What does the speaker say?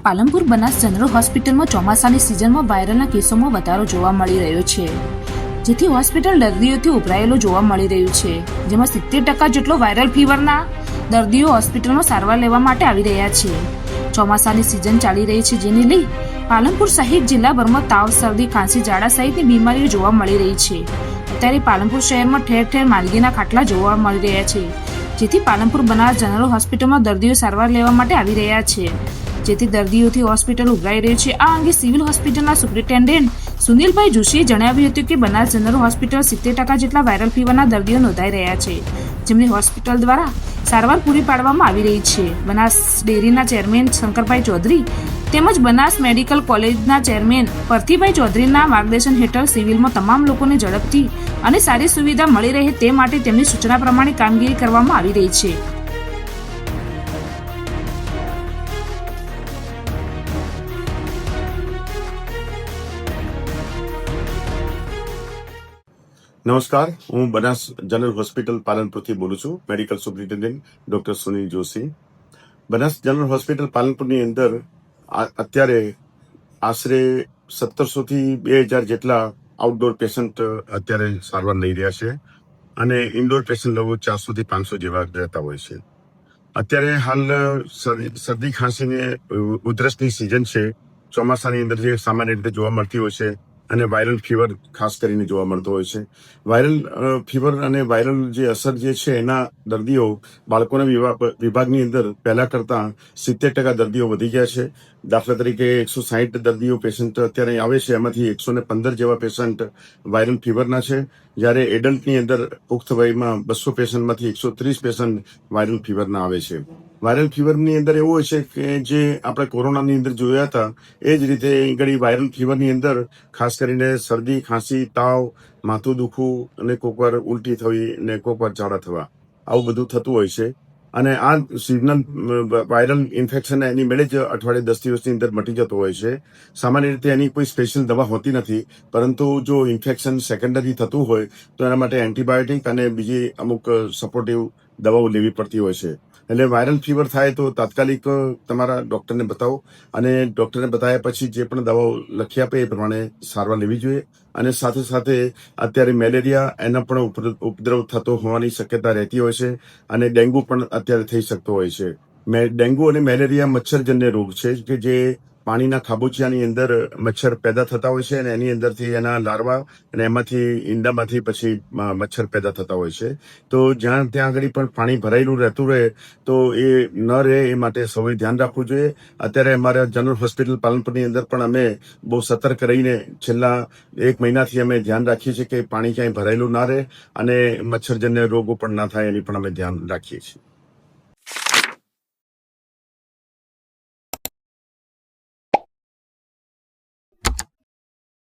Palanpur Banas general હોસ્પિટલમાં ચોમાસાની સિઝનમાં વાયરલના કેસોમાં વધારો જોવા મળી રહ્યો છે, જેથી હોસ્પિટલ દર્દીઓથી ઉભરાયેલો જોવા મળી રહ્યું છે, જેમાં 70% જેટલો વાયરલ ફીવરના દર્દીઓ હોસ્પિટલમાં સારવાર લેવા માટે આવી રહ્યા છે. ચોમાસાની સિઝન ચાલી રહી છે, જેને લઈ પાલનપુર સહિત જિલ્લાભરમાં તાવ, શરદી, ખાંસી, ઝાડા સહિતની બીમારીઓ જોવા મળી રહી છે. અત્યારે પાલનપુર શહેરમાં ઠેર ઠેર માંદગીના ખાટલા જોવા મળી રહ્યા છે, જેથી પાલનપુર બનાસ જનરલ હોસ્પિટલમાં દર્દીઓ સારવાર લેવા માટે આવી રહ્યા છે, જેથી દર્દીઓથી હોસ્પિટલ ઉભરાઈ રહી છે. આ અંગે સિવિલ હોસ્પિટલના સુપ્રિન્ટેન્ડન્ટ સુનિલભાઈ જોશીએ જણાવ્યું હતું કે બનાસ જનરલ હોસ્પિટલ 70% જેટલા વાયરલ ફીવરના દર્દીઓ નોંધાઈ રહ્યા છે, જેમની હોસ્પિટલ દ્વારા સારવાર પૂરી પાડવામાં આવી રહી છે. બનાસ ડેરીના ચેરમેન શંકરભાઈ ચૌધરી તેમજ બનાસ મેડિકલ કોલેજના ચેરમેન પરથીભાઈ ચૌધરીના માર્ગદર્શન હેઠળ સિવિલમાં તમામ લોકોને ઝડપથી અને સારી સુવિધા મળી રહે તે માટે તેમની સૂચના પ્રમાણે કામગીરી કરવામાં આવી રહી છે. નમસ્કાર, હું બનાસ જનરલ હોસ્પિટલ પાલનપુરથી બોલું છું. Medical superintendent doctor Sunil Joshi. Banas general hospital પાલનપુરની અંદર અત્યારે આશરે 1700 થી 2000 જેટલા આઉટડોર પેશન્ટ અત્યારે સારવાર લઈ રહ્યા છે અને ઇન્ડોર પેશન્ટ લોકો 400 થી 500 જેવા રહેતા હોય છે. અત્યારે હાલ શરદી, ખાંસી ને ઉધરસની સિઝન છે. ચોમાસાની અંદર જે સામાન્ય રીતે જોવા મળતી હોય છે અને વાયરલ ફીવર ખાસ કરીને જોવા મળતો હોય છે. વાયરલ ફીવર અને વાયરલ જે અસર જે છે એના દર્દીઓ બાળકોના વિભાગની અંદર પહેલા કરતા 70% દર્દીઓ વધી ગયા છે. દાખલા તરીકે 160 દર્દીઓ પેશન્ટ અત્યારે આવે છે, એમાંથી 115 જેવા પેશન્ટ વાયરલ ફીવરના છે, જ્યારે એડલ્ટની અંદર પુખ્ત વયમાં 200 પેશન્ટમાંથી 130 પેશન્ટ વાયરલ ફીવરના આવે છે. વાયરલ ફીવરની અંદર એવું હોય છે કે જે આપણે કોરોનાની અંદર જોયા હતા એ જ રીતે ઘડી વાયરલ ફીવરની અંદર ખાસ કરીને શરદી, ખાંસી, તાવ, માથું દુખવું અને કોકવાર ઉલટી થવી અને કોકવાર ઝાડા થવા, આવું બધું થતું હોય છે. અને આ સિઝનલ વાયરલ ઇન્ફેક્શન એની મેળે જ અઠવાડિયે 10 દિવસની અંદર મટી જતો હોય છે. સામાન્ય રીતે એની કોઈ સ્પેશિયલ દવા હોતી નથી, પરંતુ જો ઇન્ફેક્શન સેકન્ડરી થતું હોય તો એના માટે એન્ટીબાયોટિક અને બીજી અમુક સપોર્ટિવ દવાઓ લેવી પડતી હોય છે. એટલે વાયરલ ફીવર થાય તો તાત્કાલિક તમારા ડોક્ટરને બતાવો અને ડોક્ટરને બતાવ્યા પછી જે પણ દવાઓ લખી આપે એ પ્રમાણે સારવાર લેવી જોઈએ. અને સાથે સાથે અત્યારે મેલેરિયા એના પણ ઉપદ્રવ થતો હોવાની શક્યતા રહેતી હોય છે અને ડેન્ગ્યુ પણ અત્યારે થઈ શકતો હોય છે. ડેન્ગ્યુ અને મેલેરિયા મચ્છરજન્ય રોગ છે કે જે પાણીના ખાબોચિયાની અંદર મચ્છર પેદા થતા હોય છે અને એની અંદરથી એના લાર્વા અને એમાંથી ઈંડામાંથી પછી મચ્છર પેદા થતા હોય છે. તો જ્યાં ત્યાં આગળ પણ પાણી ભરાયેલું રહેતું રહે તો એ ન રહે એ માટે સૌએ ધ્યાન રાખવું જોઈએ. અત્યારે અમારા જનરલ હોસ્પિટલ પાલનપુરની અંદર પણ અમે બહુ સતર્ક રહીને છેલ્લા 1 મહિનાથી અમે ધ્યાન રાખીએ છીએ કે પાણી ક્યાંય ભરાયેલું ના રહે અને મચ્છરજન્ય રોગો પણ ના થાય એની પણ અમે ધ્યાન રાખીએ છીએ.